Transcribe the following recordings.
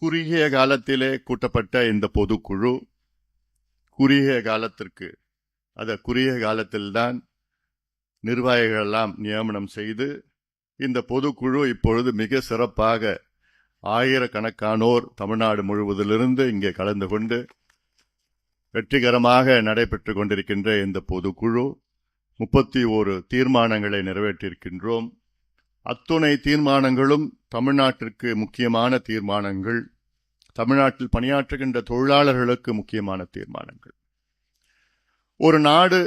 குறுகிய காலத்திலே கூட்டப்பட்ட இந்த பொதுக்குழு குறுகிய காலத்திற்கு குறுகிய காலத்தில்தான் நிர்வாகிகள் எல்லாம் நியமனம் செய்து இந்த பொதுக்குழு இப்பொழுது மிக சிறப்பாக ஆயிரக்கணக்கானோர் தமிழ்நாடு முழுவதிலிருந்து இங்கே கலந்து கொண்டு வெற்றிகரமாக நடைபெற்று கொண்டிருக்கின்ற இந்த பொதுக்குழு 31 தீர்மானங்களை நிறைவேற்றியிருக்கின்றோம். அத்துணை தீர்மானங்களும் தமிழ்நாட்டிற்கு முக்கியமான தீர்மானங்கள், தமிழ்நாட்டில் பணியாற்றுகின்ற தொழிலாளர்களுக்கு முக்கியமான தீர்மானங்கள். ஒரு நாடு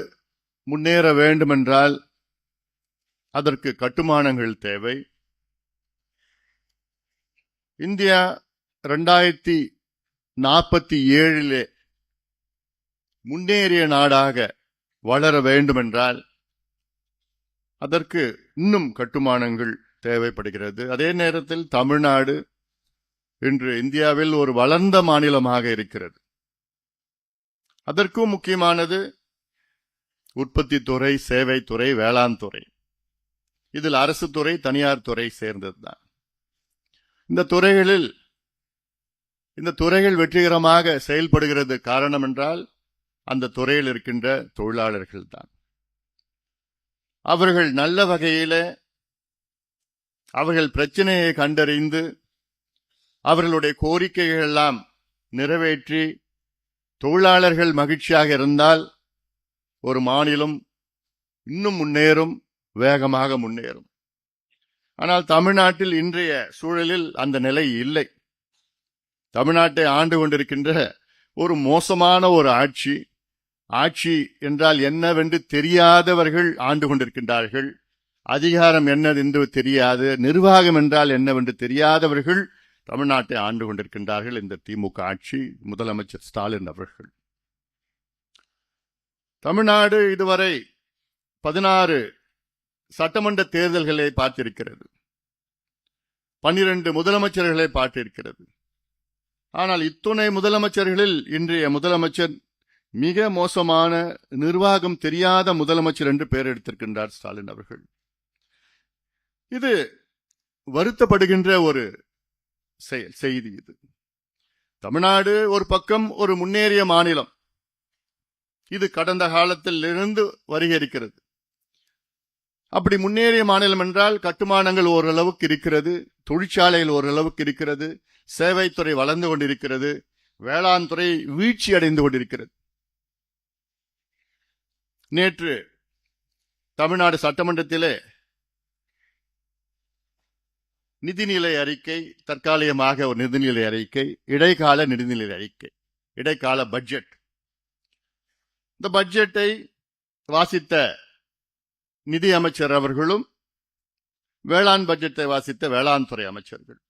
முன்னேற வேண்டுமென்றால் அதற்கு கட்டுமானங்கள் தேவை. இந்தியா 2047 முன்னேறிய நாடாக வளர வேண்டுமென்றால் அதற்கு இன்னும் கட்டுமானங்கள் தேவைப்படுகிறது. அதே நேரத்தில் தமிழ்நாடு இன்று இந்தியாவில் ஒரு வளர்ந்த மாநிலமாக இருக்கிறது. அதற்கும் முக்கியமானது உற்பத்தி துறை, சேவை துறை, வேளாண் துறை. இதில் அரசு துறை, தனியார் துறை சேர்ந்ததுதான். இந்த துறைகள் வெற்றிகரமாக செயல்படுகிறது காரணம் என்றால் அந்த துறையில் இருக்கின்ற தொழிலாளர்கள் தான். அவர்கள் நல்ல வகையில அவர்கள் பிரச்சனையை கண்டறிந்து அவர்களுடைய கோரிக்கைகள் எல்லாம் நிறைவேற்றி தொழிலாளர்கள் மகிழ்ச்சியாக இருந்தால் ஒரு மாநிலம் இன்னும் முன்னேறும், வேகமாக முன்னேறும். ஆனால் தமிழ்நாட்டில் இன்றைய சூழலில் அந்த நிலை இல்லை. தமிழ்நாட்டை ஆண்டு கொண்டிருக்கின்ற ஒரு மோசமான ஒரு ஆட்சி என்றால் என்னவென்று தெரியாதவர்கள் ஆண்டு கொண்டிருக்கின்றார்கள். அதிகாரம் என்னவென்று தெரியாது, நிர்வாகம் என்றால் என்னவென்று தெரியாதவர்கள் தமிழ்நாட்டை ஆண்டு கொண்டிருக்கின்றார்கள். இந்த திமுக ஆட்சி, முதலமைச்சர் ஸ்டாலின் அவர்கள். தமிழ்நாடு இதுவரை 16 சட்டமன்ற தேர்தல்களை பார்த்திருக்கிறது, 12 முதலமைச்சர்களை பார்த்திருக்கிறது. ஆனால் இத்துணை முதலமைச்சர்களில் இன்றைய முதலமைச்சர் மிக மோசமான, நிர்வாகம் தெரியாத முதலமைச்சர் என்று பெயர் எடுத்திருக்கின்றார் ஸ்டாலின் அவர்கள். இது வருத்தப்படுகின்ற ஒரு செய்தி. இது தமிழ்நாடு ஒரு பக்கம் ஒரு முன்னேறிய மாநிலம், இது கடந்த காலத்தில் இருந்து வருகிறது. அப்படி முன்னேறிய மாநிலம் என்றால் கட்டுமானங்கள் ஓரளவுக்கு இருக்கிறது, தொழிற்சாலைகள் ஓரளவுக்கு இருக்கிறது, சேவைத்துறை வளர்ந்து கொண்டிருக்கிறது, வேளாண் துறை வீழ்ச்சி அடைந்து கொண்டிருக்கிறது. நேற்று தமிழ்நாடு சட்டமன்றத்திலே நிதிநிலை அறிக்கை, தற்காலிகமாக ஒரு நிதிநிலை அறிக்கை, இடைக்கால நிதிநிலை அறிக்கை, இடைக்கால பட்ஜெட். இந்த பட்ஜெட்டை வாசித்த நிதி அமைச்சர் அவர்களும், வேளாண் பட்ஜெட்டை வாசித்த வேளாண் துறை அமைச்சர்கள்,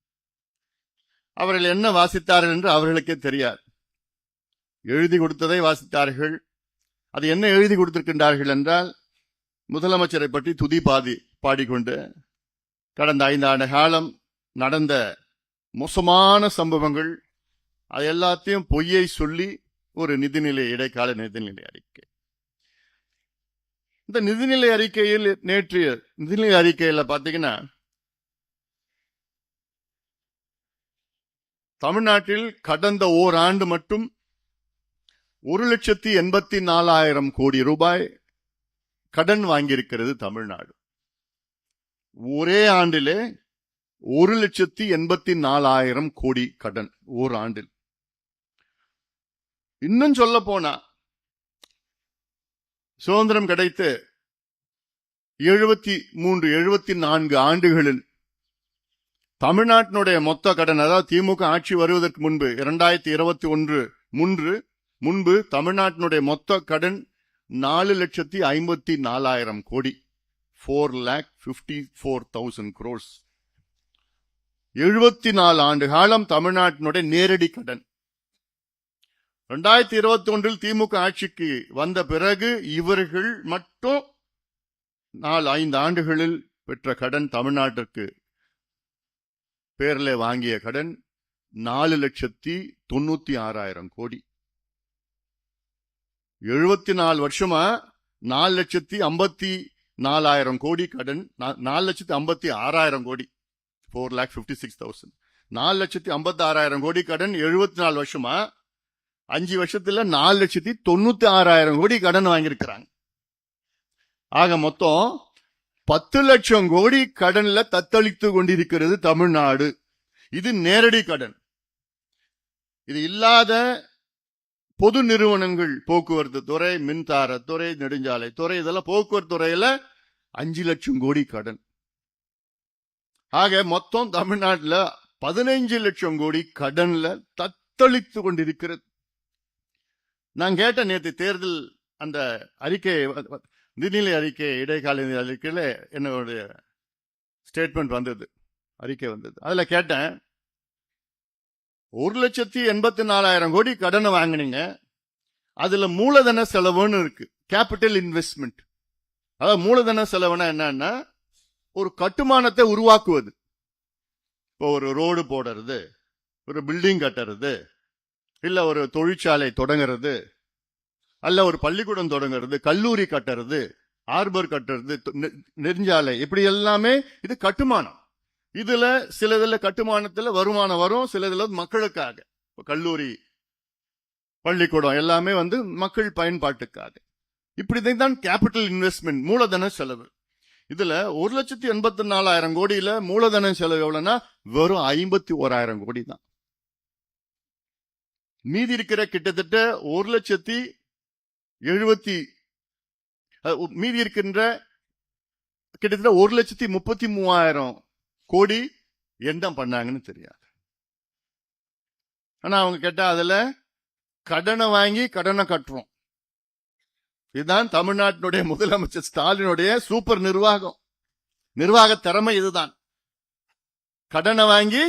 அவர்கள் என்ன வாசித்தார்கள் என்று அவர்களுக்கே தெரியாது. எழுதி கொடுத்ததை வாசித்தார்கள். அது என்ன எழுதி கொடுத்திருக்கின்றார்கள் என்றால், முதலமைச்சரை பற்றி துதி பாடிக்கொண்டு கடந்த 5 ஆண்டு காலம் நடந்த மோசமான சம்பவங்கள், அது எல்லாத்தையும் பொய்யை சொல்லி ஒரு இடைக்கால நிதிநிலை அறிக்கை. இந்த நிதிநிலை அறிக்கையில், நேற்று நிதிநிலை அறிக்கையில் பார்த்தீங்கன்னா, தமிழ்நாட்டில் கடந்த ஓராண்டு மட்டும் 1,84,000 கோடி ரூபாய் கடன் வாங்கியிருக்கிறது தமிழ்நாடு. ஒரே ஆண்டிலே 1,84,000 கோடி கடன் ஓராண்டில். இன்னும் சொல்ல போனா, சுதந்திரம் கிடைத்து 74 ஆண்டுகளில் தமிழ்நாட்டினுடைய மொத்த கடன், அதாவது திமுக ஆட்சி வருவதற்கு முன்பு 2021 முன்பு தமிழ்நாட்டினுடைய மொத்த கடன் 4,54,000 கோடி, 4,54,000 crores. 74 ஆண்டு காலம் தமிழ்நாட்டினுடைய நேரடி கடன். 2021 திமுக ஆட்சிக்கு வந்த பிறகு இவர்கள் மட்டும் 4-5 ஆண்டுகளில் பெற்ற கடன், தமிழ்நாட்டிற்கு பேரில் வாங்கிய கடன் 4,96,000 கோடி. 74 வருஷமா 4,54,000 கோடி கடன், 4,56,000 கோடி, 4,56,000. 4,56,000 கோடி கடன் 74 வருஷமா, 5 வருஷத்துல 4,96,000 கோடி கடன் வாங்கியிருக்கிறாங்க. ஆக மொத்தம் 10 லட்சம் கோடி கடன்ல தத்தளித்து கொண்டிருக்கிறது தமிழ்நாடு. இது நேரடி கடன். இது இல்லாத பொது நிறுவனங்கள், போக்குவரத்து துறை, மின்சாரத்துறை, நெடுஞ்சாலை துறை, இதெல்லாம் போக்குவரத்து துறையில 5 லட்சம் கோடி கடன். ஆக மொத்தம் தமிழ்நாட்டில் 15 லட்சம் கோடி கடன்ல தத்தளித்து கொண்டிருக்கிறது. நான் கேட்ட நேற்று தேர்தல் அந்த அறிக்கை, நிதிநிலை அறிக்கை, இடைக்கால அறிக்கையில என்னுடைய ஸ்டேட்மெண்ட் வந்தது, அறிக்கை வந்தது. அதுல கேட்டேன், 1,84,000 கோடி கடனை வாங்கினீங்க, அதுல மூலதன செலவுன்னு இருக்கு, கேபிட்டல் இன்வெஸ்ட்மெண்ட். அதாவது மூலதன செலவுனா என்னன்னா, ஒரு கட்டுமானத்தை உருவாக்குவது. இப்போ ஒரு ரோடு போடுறது, ஒரு பில்டிங் கட்டுறது, இல்ல ஒரு தொழிற்சாலை தொடங்குறது, அல்ல ஒரு பள்ளிக்கூடம் தொடங்குறது, கல்லூரி கட்டுறது, ஆர்பர் கட்டுறது, நெடுஞ்சாலை, இப்படி எல்லாமே இது கட்டுமானம். இதுல சிலதுல கட்டுமானத்துல வருமானம் வரும், சிலதுல மக்களுக்காக. கல்லூரி, பள்ளிக்கூடம் எல்லாமே மக்கள் பயன்பாட்டுக்காக. இப்படிதான் கேபிட்டல் இன்வெஸ்ட்மெண்ட், மூலதன செலவு. இதுல 1,84,000 கோடியில மூலதன செலவு எவ்வளவுன்னா வெறும் 51,000 கோடி தான். மீதி இருக்கிற கிட்டத்தட்ட 1,70,000, மீதி இருக்கின்ற கிட்டத்தட்ட 1,33,000 கோடி என்ன பண்ணாங்கன்னு தெரியாது. ஆனா அவங்க கேட்டா அதுல கடனை வாங்கி கடனை கட்டுறோம். இதுதான் தமிழ்நாட்டினுடைய முதலமைச்சர் ஸ்டாலினுடைய சூப்பர் நிர்வாகம், நிர்வாக திறமை இதுதான். கடனை வாங்கி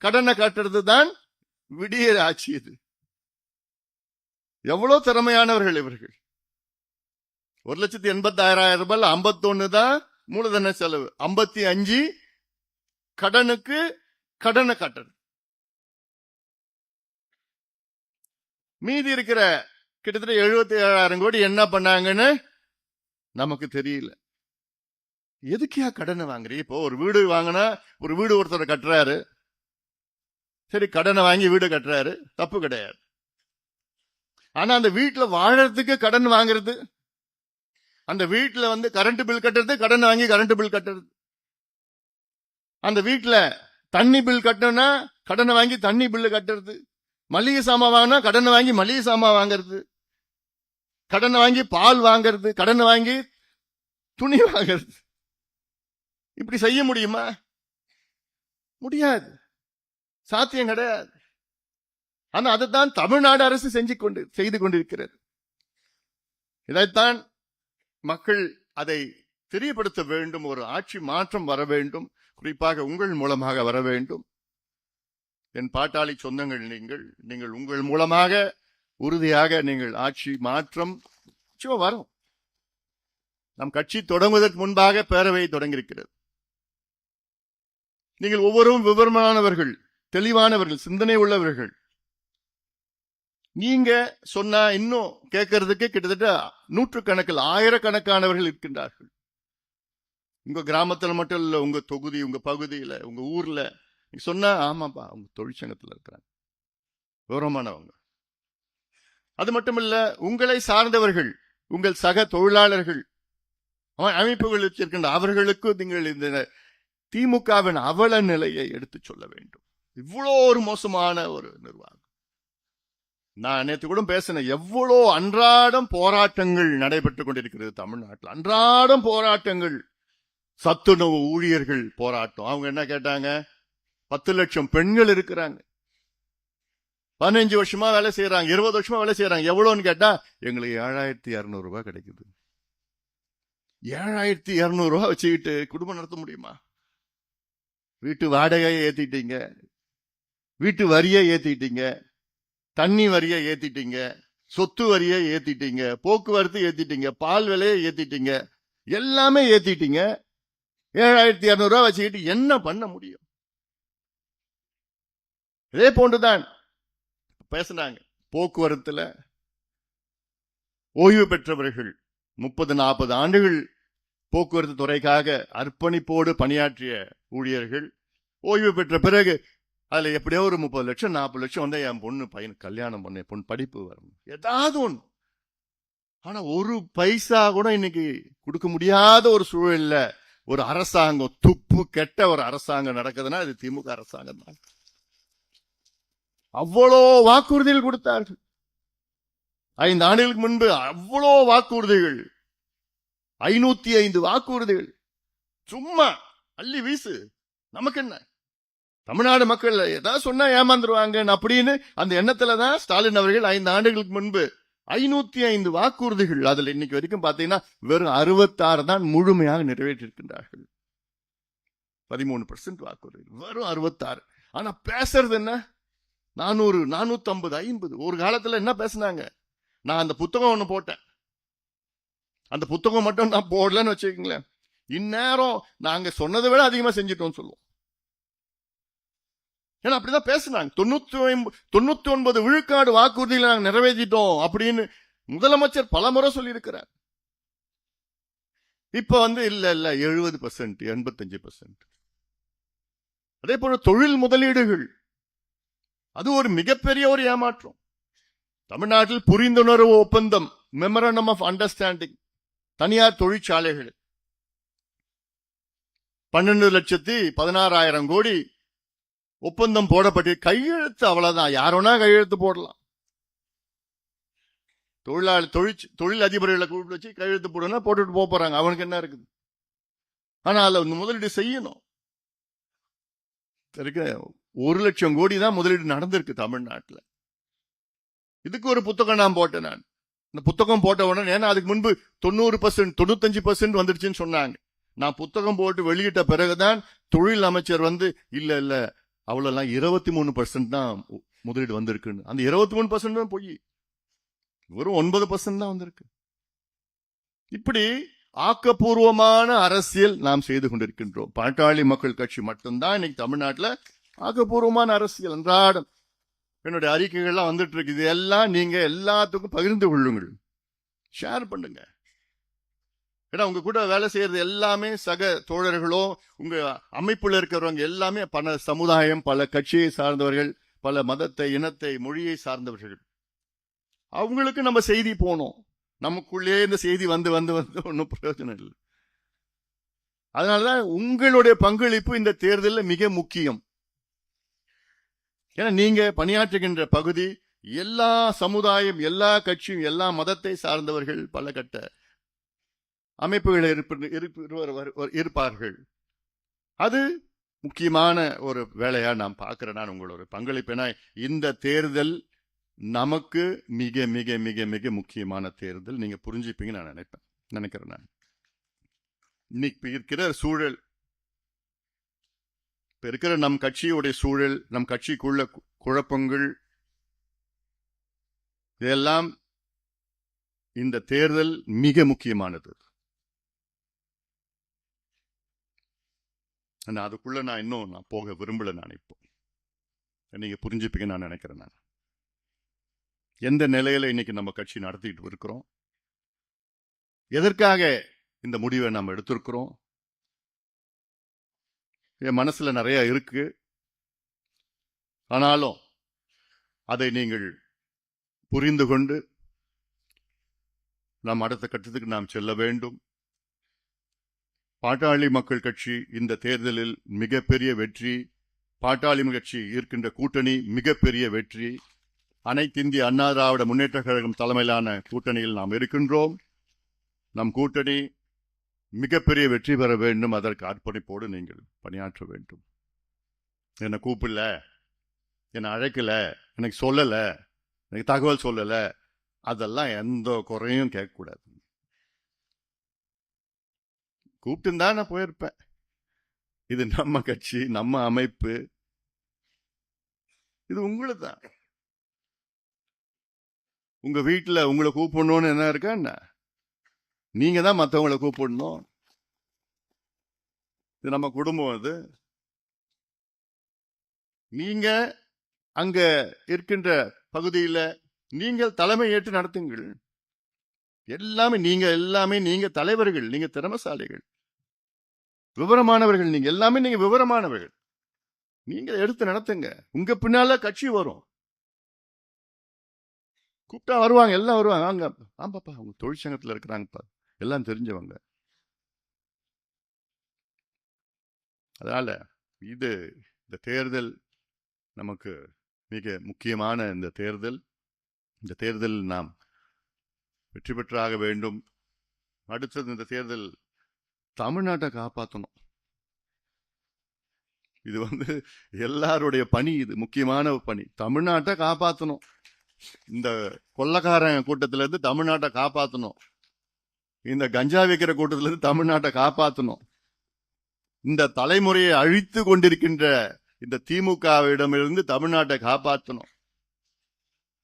கடனை கட்டுறது தான் விடிய ஆட்சி. இது எவ்வளவு திறமையானவர்கள் இவர்கள். 1,86,000 ரூபாய் 51 தான் மூலதன செலவு, 55 கடனுக்கு கடனை கட்டணும். மீதி இருக்கிற கிட்டத்தட்ட 77,000 கோடி என்ன பண்ணாங்கன்னு நமக்கு தெரியல. எதுக்கியா கடனை வாங்குறீ? இப்போ ஒரு வீடு வாங்கினா, ஒரு வீடு ஒருத்தர் கட்டுறாரு, சரி கடனை வாங்கி வீடு கட்டுறாரு, தப்பு கிடையாது. ஆனா அந்த வீட்டுல வாழறதுக்கு கடன் வாங்குறது, அந்த வீட்டுல கரண்ட் பில் கட்டுறது, கடன் வாங்கி கரண்ட் பில் கட்டுறது, அந்த வீட்டுல தண்ணி பில் கட்டணும்னா கடனை வாங்கி தண்ணி பில்லு கட்டுறது, மளிகை சாமான் வாங்கினா கடனை வாங்கி மளிகை சாமான் வாங்கறது, கடனை வாங்கி பால் வாங்கறது, கடனை வாங்கி துணி வாங்கறது. இப்படி செய்ய முடியுமா? முடியாது, சாத்தியம் கிடையாது. ஆனா அதைத்தான் தமிழ்நாடு அரசு செய்து கொண்டிருக்கிறது. இதைத்தான் மக்கள் அதை தெரியப்படுத்த வேண்டும். ஒரு ஆட்சி மாற்றம் வர வேண்டும், குறிப்பாக உங்கள் மூலமாக வர வேண்டும். என் பாட்டாளி சொந்தங்கள், நீங்கள் உங்கள் மூலமாக உறுதியாக நீங்கள் ஆட்சி மாற்றம் வரும். நம் கட்சி தொடங்குவதற்கு முன்பாக பேரவை தொடங்கியிருக்கிறது. நீங்கள் ஒவ்வொருவரும் விவரமானவர்கள், தெளிவானவர்கள், சிந்தனை உள்ளவர்கள். நீங்க சொன்னா இன்னும் கேட்கறதுக்கு கிட்டத்தட்ட நூற்றுக்கணக்கில், ஆயிரக்கணக்கானவர்கள் இருக்கின்றார்கள். உங்க கிராமத்துல மட்டும் இல்ல, உங்க தொகுதி, உங்க பகுதியில, உங்க ஊர்ல சொன்னா ஆமாப்பா உங்க தொழிற்சங்கத்தில் இருக்கிறாங்க, விவரமானவங்க. அது மட்டுமல்ல, உங்களை சார்ந்தவர்கள், உங்கள் சக தொழிலாளர்கள், அமைப்புகள் வச்சிருக்கின்ற அவர்களுக்கு நீங்கள் இந்த திமுகவின் அவல நிலையை எடுத்து சொல்ல வேண்டும். இவ்வளோ ஒரு மோசமான ஒரு நிர்வாகம். நான் நேற்று கூட பேசினேன், எவ்வளோ அன்றாடம் போராட்டங்கள் நடைபெற்றுக் கொண்டிருக்கிறது தமிழ்நாட்டில். அன்றாடம் போராட்டங்கள், சத்துணவு ஊழியர்கள் போராட்டம். அவங்க என்ன கேட்டாங்க? 10 லட்சம் பெண்கள் இருக்கிறாங்க, 15 வருஷமா வேலை செய்யறாங்க, 20 வருஷமா வேலை செய்யறாங்க. எவ்வளவுன்னு கேட்டா எங்களுக்கு 7,200 ரூபாய் கிடைக்குது. 7,200 ரூபாய் வச்சுக்கிட்டு குடும்பம் நடத்த முடியுமா? வீட்டு வாடகையை ஏத்திட்டீங்க, வீட்டு வரியை ஏத்திட்டீங்க, தண்ணி வரியை ஏத்திட்டீங்க, சொத்து வரியை ஏத்திட்டீங்க, போக்குவரத்து ஏத்திட்டீங்க, பால் விலையை ஏத்திட்டீங்க, எல்லாமே ஏத்திட்டீங்க. 7,200 ரூபாய் வச்சுக்கிட்டு என்ன பண்ண முடியும்? இதே போன்றுதான் பேசினாங்க. போக்குவரத்துல ஓய்வு பெற்றவர்கள் 30-40 ஆண்டுகள் போக்குவரத்து துறைக்காக அர்ப்பணிப்போடு பணியாற்றிய ஊழியர்கள் ஓய்வு பெற்ற பிறகு அதுல எப்படியோ ஒரு 30 லட்சம் 40 லட்சம் வந்தா என் பொண்ணு பையனுக்கு கல்யாணம் பண்ண, பொண்ணு படிப்பு வரணும், ஏதாவது ஒண்ணு. ஆனா ஒரு பைசா கூட இன்னைக்கு கொடுக்க முடியாத ஒரு சூழல்ல ஒரு அரசாங்கம், துப்பு கெட்ட ஒரு அரசாங்கம் நடக்குதுன்னா அது திமுக அரசாங்கம் தான். அவ்வளோ வாக்குறுதிகள் கொடுத்தார்கள் 5 ஆண்டுகளுக்கு முன்பு. அவ்வளோ வாக்குறுதிகள், 505 வாக்குறுதிகள் சும்மா அள்ளி வீசு. நமக்கு என்ன, தமிழ்நாடு மக்கள் ஏதாவது சொன்னா ஏமாந்துருவாங்க அப்படின்னு அந்த எண்ணத்துலதான் ஸ்டாலின் அவர்கள் 5 ஆண்டுகளுக்கு முன்பு 505 வாக்குறுதிகள், அதுல இன்னைக்கு வரைக்கும் பாத்தீங்கன்னா வெறும் 66 தான் முழுமையாக நிறைவேற்றிருக்கின்றார்கள். 13% வாக்குறுதிகள், வெறும் 66. ஆனா பேசுறது என்ன, 400, 450, 50. ஒரு காலத்துல என்ன பேசினாங்க, நான் அந்த புத்தகம் ஒண்ணு போட்டேன், அந்த புத்தகம் மட்டும் நான் போடலன்னு வச்சுக்கீங்களேன், இந்நேரம் நாங்க சொன்னதை விட அதிகமா செஞ்சிட்டோம் சொல்லுவோம். ஏன்னா அப்படிதான் பேசினாங்க. 99 விழுக்காடு வாக்குறுதிகளை நாங்க நிறைவேற்றிட்டோம் அப்படின்னு முதலமைச்சர் பல முறை சொல்லி இருக்கிறார். இப்ப இல்ல 70%, 85%. அதே போல தொழில் முதலீடுகள், அது ஒரு மிகப்பெரிய ஒரு ஏமாற்றம். தமிழ்நாட்டில் புரிந்துணர்வு ஒப்பந்தம், மெமரண்டம் ஆஃப் அண்டர்ஸ்டாண்டிங், தனியார் தொழிற்சாலைகள் 12,16,000 கோடி ஒப்பந்தம் போடப்பட்டு கையெழுத்து அவ்வளவுதான், யாரோனா கையெழுத்து போடலாம். தொழில் அதிபர்களை கூப்பிட்டு வச்சு கையெழுத்து போடுனா போட்டுட்டு போறாங்க, அவனுக்கு என்ன இருக்குது. ஆனா அதுல முதலீடு செய்யணும். 1 லட்சம் கோடி தான் முதலீடு நடந்திருக்கு தமிழ்நாட்டில். இதுக்கு ஒரு புத்தகம் நான் போட்டேன். நான் இந்த புத்தகம் போட்ட உடனே, ஏன்னா அதுக்கு முன்பு 90%, 95% வந்துடுச்சுன்னு சொன்னாங்க. நான் புத்தகம் போட்டு வெளியிட்ட பிறகுதான் தொழில் அமைச்சர் இல்ல அவ்வளவுலாம் 23% தான் முதலீடு வந்திருக்குன்னு. அந்த 23% தான் போய் வெறும் 9% தான் வந்திருக்கு. இப்படி ஆக்கப்பூர்வமான அரசியல் நாம் செய்து கொண்டிருக்கின்றோம். பாட்டாளி மக்கள் கட்சி மட்டும்தான் இன்னைக்கு தமிழ்நாட்டில் ஆக்கப்பூர்வமான அரசியல் அன்றாடம். என்னுடைய அறிக்கைகள்லாம் வந்துட்டு இருக்கு. இது எல்லாம் நீங்க எல்லாத்துக்கும் பகிர்ந்து கொள்ளுங்கள், ஷேர் பண்ணுங்க. ஏன்னா உங்க கூட வேலை செய்யறது எல்லாமே சக தோழர்களோ, உங்க அமைப்புல இருக்கிறவங்க எல்லாமே பல சமுதாயம், பல கட்சியை சார்ந்தவர்கள், பல மதத்தை, இனத்தை, மொழியை சார்ந்தவர்கள். அவங்களுக்கு நம்ம செய்தி போனோம். நமக்குள்ளே இந்த செய்தி வந்து ஒன்னும் பிரயோஜனம் இல்லை. அதனாலதான் உங்களுடைய பங்களிப்பு இந்த தேர்தலில் மிக முக்கியம். ஏன்னா நீங்க பணியாற்றுகின்ற பகுதி எல்லா சமுதாயம், எல்லா கட்சியும், எல்லா மதத்தை சார்ந்தவர்கள், பல கட்ட அமைப்புகள் இருப்பார்கள். அது முக்கியமான ஒரு வேலையா நான் பார்க்கிறேன். நான் உங்களோட பங்களிப்பினா இந்த தேர்தல் நமக்கு மிக மிக மிக மிக முக்கியமான தேர்தல். நீங்க புரிஞ்சுப்பீங்க நான் நினைக்கிறேன். நான் இன்னைக்கு இருக்கிற சூழல், இப்ப இருக்கிற நம் கட்சியுடைய சூழல், நம் கட்சிக்குள்ள குழப்பங்கள், இதெல்லாம் இந்த தேர்தல் மிக முக்கியமானது. அதுக்குள்ள நான் இன்னும் போக விரும்பல. நான் இப்போ நீங்க புரிஞ்சுப்பீங்க நான் நினைக்கிறேன். நான் எந்த நிலையில இன்னைக்கு நம்ம கட்சி நடத்திட்டு இருக்கிறோம், எதற்காக இந்த முடிவை நம்ம எடுத்திருக்கிறோம், என் மனசுல நிறைய இருக்கு. ஆனாலும் அதை நீங்கள் புரிந்து கொண்டு நாம் அடுத்த கட்டத்துக்கு நாம் செல்ல வேண்டும். பாட்டாளி மக்கள் கட்சி இந்த தேர்தலில் மிகப்பெரிய வெற்றி, பாட்டாளி கட்சி இருக்கின்ற கூட்டணி மிகப்பெரிய வெற்றி. அனைத்து இந்திய அண்ணா திராவிட முன்னேற்ற கழகம் தலைமையிலான கூட்டணியில் நாம் இருக்கின்றோம். நம் கூட்டணி மிகப்பெரிய வெற்றி பெற வேண்டும். அதற்கு அர்ப்பணிப்போடு நீங்கள் பணியாற்ற வேண்டும். என்னை கூப்பிடல, என்னை அழைக்கல, எனக்கு சொல்லல, எனக்கு தகவல் சொல்லல, அதெல்லாம் எந்த குறையும் கேட்கக்கூடாது. கூப்பிட்டு தான் நான் போயிருப்பேன். இது நம்ம கட்சி, நம்ம அமைப்பு, இது உங்களுக்கு தான். உங்க வீட்டுல உங்களை கூப்பிடணும்னு என்ன இருக்கா என்ன? நீங்க தான் மற்றவங்களை கூப்பிடணும். இது நம்ம குடும்பம். அது நீங்க அங்க இருக்கின்ற பகுதியில் நீங்கள் தலைமை ஏற்று நடத்துங்கள். எல்லாமே நீங்க தலைவர்கள், நீங்க திறமசாலிகள், விவரமானவர்கள், நீங்க எல்லாமே நீங்க விவரமானவர்கள். நீங்க எடுத்து நடத்துங்க. உங்க பின்னால கட்சி வரும், கூப்பிட்டா வருவாங்க, எல்லாம் வருவாங்க. வாங்க ஆமாப்பா, அவங்க தொழிற்சங்கத்துல இருக்கிறாங்கப்பா, எல்லாம் தெரிஞ்சவங்க. அதனால இது இந்த தேர்தல் நமக்கு மிக முக்கியமான இந்த தேர்தல் நாம் வெற்றி பெற்றாக வேண்டும். அடுத்தது இந்த தேர்தல் தமிழ்நாட்டை காப்பாற்றணும். இது எல்லாருடைய பணி, இது முக்கியமான பணி. தமிழ்நாட்டை காப்பாற்றணும். இந்த கொள்ளக்காரன் கூட்டத்தில இருந்து தமிழ்நாட்டை காப்பாற்றணும். இந்த கஞ்சா வைக்கிற கூட்டத்தில இருந்து தமிழ்நாட்டை காப்பாற்றணும். இந்த தலைமுறையை அழித்து கொண்டிருக்கின்ற இந்த திமுகவிடமிருந்து தமிழ்நாட்டை காப்பாற்றணும்.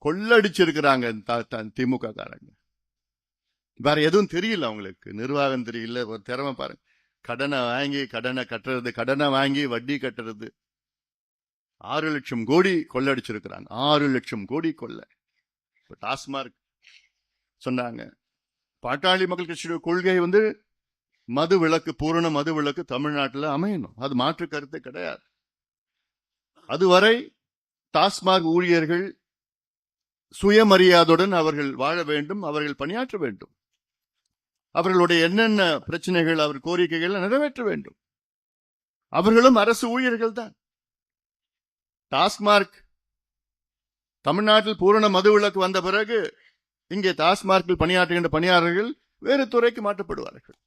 கொள்ளடிச்சிருக்கிறாங்க திமுக காரங்க. வேற எதுவும் தெரியல அவங்களுக்கு, நிர்வாகம் தெரியல. ஒரு திறமை பாருங்க, கடனை வாங்கி கடனை கட்டுறது, கடனை வாங்கி வட்டி கட்டுறது. 6 லட்சம் கோடி கொள்ளடிச்சிருக்கிறாங்க. 6 லட்சம் கோடி கொள்ளை. டாஸ்மார்க் சொன்னாங்க, பாட்டாளி மக்கள் கட்சியுடைய கொள்கை மது விலக்கு, பூரண மது விலக்கு தமிழ்நாட்டில் அமையணும். அது மாற்று கருத்து கிடையாது. அதுவரை டாஸ்மாக் ஊழியர்கள் சுயமரியாதையுடன் அவர்கள் வாழ வேண்டும், அவர்கள் பணியாற்ற வேண்டும். அவர்களுடைய என்னென்ன பிரச்சனைகள், அவர் கோரிக்கைகள் நிறைவேற்ற வேண்டும். அவர்களும் அரசு ஊழியர்கள் தான். டாஸ்மார்க் தமிழ்நாட்டில் பூரண மது விலக்கு வந்த பிறகு இங்கே டாஸ்மார்க்கில் பணியாற்றுகின்ற பணியாளர்கள் வேறு துறைக்கு மாற்றப்படுவார்கள்.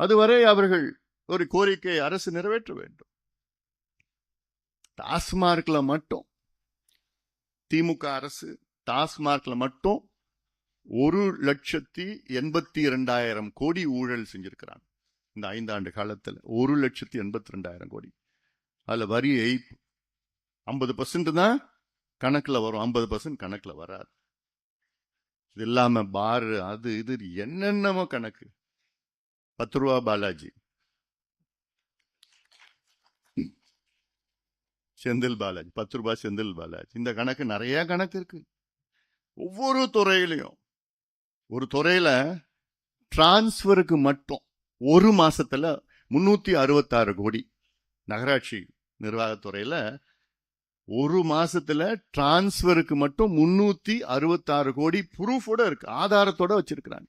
அதுவரை அவர்கள் ஒரு கோரிக்கை அரசு நிறைவேற்ற வேண்டும். டாஸ்மார்க்ல மட்டும் திமுக அரசு டாஸ்மார்க்ல மட்டும் 1,82,000 கோடி ஊழல் செஞ்சிருக்கிறாங்க. இந்த 5 ஆண்டு காலத்தில் 1,82,000 கோடி. அதுல வரி 50% தான் கணக்குல வரும், 50% கணக்குல வராது. இது இல்லாம பாரு, அது இது என்னென்னமோ கணக்கு. 10 ரூபா பாலாஜி, செந்தில் பாலாஜி, 10 ரூபாய் செந்தில் பாலாஜி. இந்த கணக்கு நிறைய கணக்கு இருக்கு. ஒவ்வொரு துறையிலையும், ஒரு துறையில டிரான்ஸ்பருக்கு மட்டும் ஒரு மாசத்துல 366 கோடி. நகராட்சி நிர்வாகத்துறையில ஒரு மாசத்துல டிரான்ஸ்பருக்கு மட்டும் 366 கோடி ப்ரூஃபோட இருக்கு, ஆதாரத்தோட வச்சிருக்கிறாங்க.